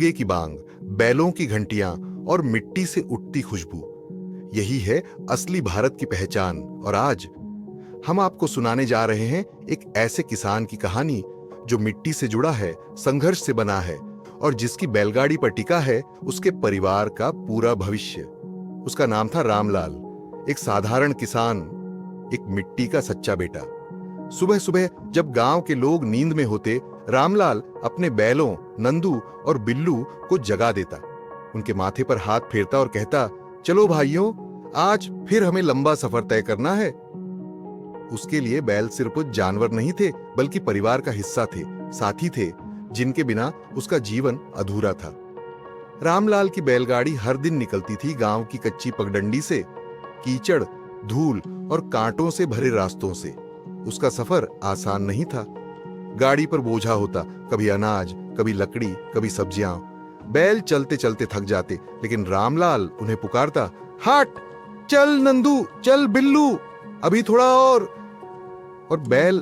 मुर्गे की बांग, बैलों की घंटियां और मिट्टी से उठती खुशबू, यही है असली भारत की पहचान। और आज हम आपको सुनाने जा रहे हैं एक ऐसे किसान की कहानी जो मिट्टी से जुड़ा है, संघर्ष से बना है और जिसकी बैलगाड़ी पर टिका है उसके परिवार का पूरा भविष्य। उसका नाम था रामलाल, एक साधारण किसान, एक मिट्टी का सच्चा बेटा। सुबह सुबह जब गांव के लोग नींद में होते, रामलाल अपने बैलों नंदू और बिल्लू को जगा देता, उनके माथे पर हाथ फेरता और कहता, चलो भाइयों, आज फिर हमें लंबा सफर तय करना है। उसके लिए बैल सिर्फ जानवर नहीं थे, बल्कि परिवार का हिस्सा थे, साथी थे, जिनके बिना उसका जीवन अधूरा था। रामलाल की बैलगाड़ी हर दिन निकलती थी गांव की कच्ची पगडंडी से, कीचड़, धूल और कांटों से भरे रास्तों से। उसका सफर आसान नहीं था। गाड़ी पर बोझा होता, कभी अनाज, कभी लकड़ी, कभी सब्जियां। बैल चलते चलते थक जाते, लेकिन रामलाल उन्हें पुकारता, हट, चल नंदू, चल बिल्लू, अभी थोड़ा और बैल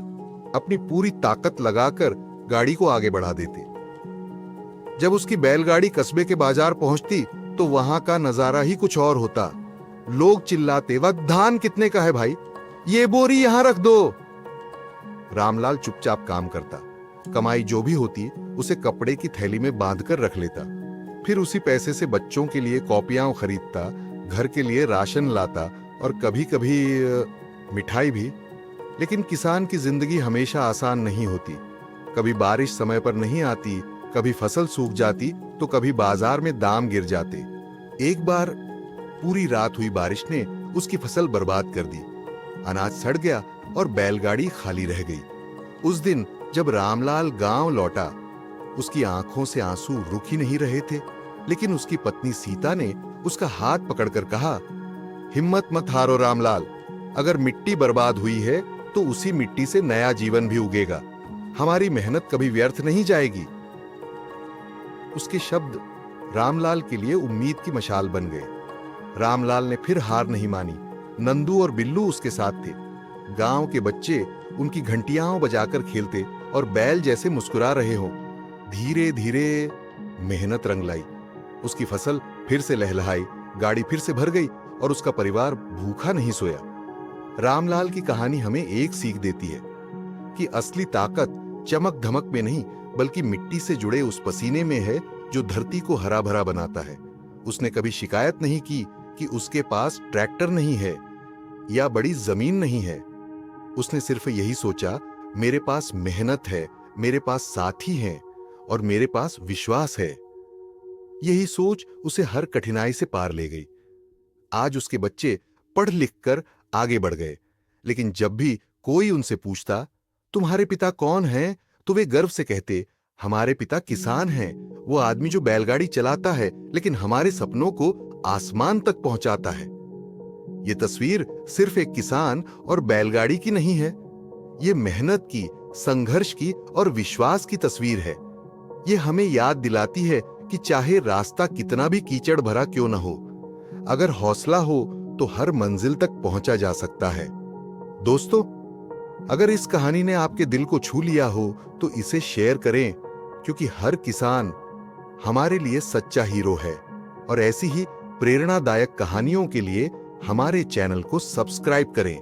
अपनी पूरी ताकत लगाकर गाड़ी को आगे बढ़ा देते। जब उसकी बैलगाड़ी कस्बे के बाजार पहुंचती तो वहां का नजारा ही कुछ और होता। लोग चिल्लाते, वह धान कितने का है भाई, ये बोरी यहां रख दो। रामलाल चुपचाप काम करता, कमाई जो भी होती उसे कपड़े की थैली में बांधकर रख लेता। फिर उसी पैसे से बच्चों के लिए कॉपियां खरीदता, घर के लिए राशन लाता और कभी कभी मिठाई भी। लेकिन किसान की जिंदगी हमेशा आसान नहीं होती। कभी बारिश समय पर नहीं आती, कभी फसल सूख जाती तो कभी बाजार में दाम गिर जाते। एक बार पूरी रात हुई बारिश ने उसकी फसल बर्बाद कर दी। अनाज सड़ गया और बैलगाड़ी खाली रह गई। उस दिन जब रामलाल गांव लौटा, उसकी आंखों से आंसू रुक ही नहीं रहे थे। लेकिन उसकी पत्नी सीता ने उसका हाथ पकड़कर कहा, हिम्मत मत हारो रामलाल, अगर मिट्टी बर्बाद हुई है तो उसी मिट्टी से नया जीवन भी उगेगा। हमारी मेहनत कभी व्यर्थ नहीं जाएगी। उसके शब्द रामलाल के लिए उम्मीद की मशाल बन गए। रामलाल ने फिर हार नहीं मानी। नंदू और बिल्लू उसके साथ थे। गांव के बच्चे उनकी घंटियां बजाकर खेलते और बैल जैसे मुस्कुरा रहे हों। धीरे धीरे मेहनत रंग लाई। उसकी फसल फिर से लहलहाई, गाड़ी फिर से भर गई और उसका परिवार भूखा नहीं सोया। रामलाल की कहानी हमें एक सीख देती है कि असली ताकत चमक धमक में नहीं, बल्कि मिट्टी से जुड़े उस पसीने में है जो धरती को हरा भरा बनाता है। उसने कभी शिकायत नहीं की कि उसके पास ट्रैक्टर नहीं है या बड़ी जमीन नहीं है। उसने सिर्फ यही सोचा, मेरे पास मेहनत है, मेरे पास साथी हैं और मेरे पास विश्वास है। यही सोच उसे हर कठिनाई से पार ले गई। आज उसके बच्चे पढ़ लिख कर आगे बढ़ गए, लेकिन जब भी कोई उनसे पूछता, तुम्हारे पिता कौन हैं, तो वे गर्व से कहते, हमारे पिता किसान हैं, वो आदमी जो बैलगाड़ी चलाता है लेकिन हमारे सपनों को आसमान तक पहुंचाता है। ये तस्वीर सिर्फ एक किसान और बैलगाड़ी की नहीं है, ये मेहनत की, संघर्ष की और विश्वास की तस्वीर है। ये हमें याद दिलाती है कि चाहे रास्ता कितना भी कीचड़ भरा क्यों न हो, अगर हौसला हो तो हर मंजिल तक पहुंचा जा सकता है। दोस्तों, अगर इस कहानी ने आपके दिल को छू लिया हो तो इसे शेयर करें, क्योंकि हर किसान हमारे लिए सच्चा हीरो है। और ऐसी ही प्रेरणादायक कहानियों के लिए हमारे चैनल को सब्सक्राइब करें।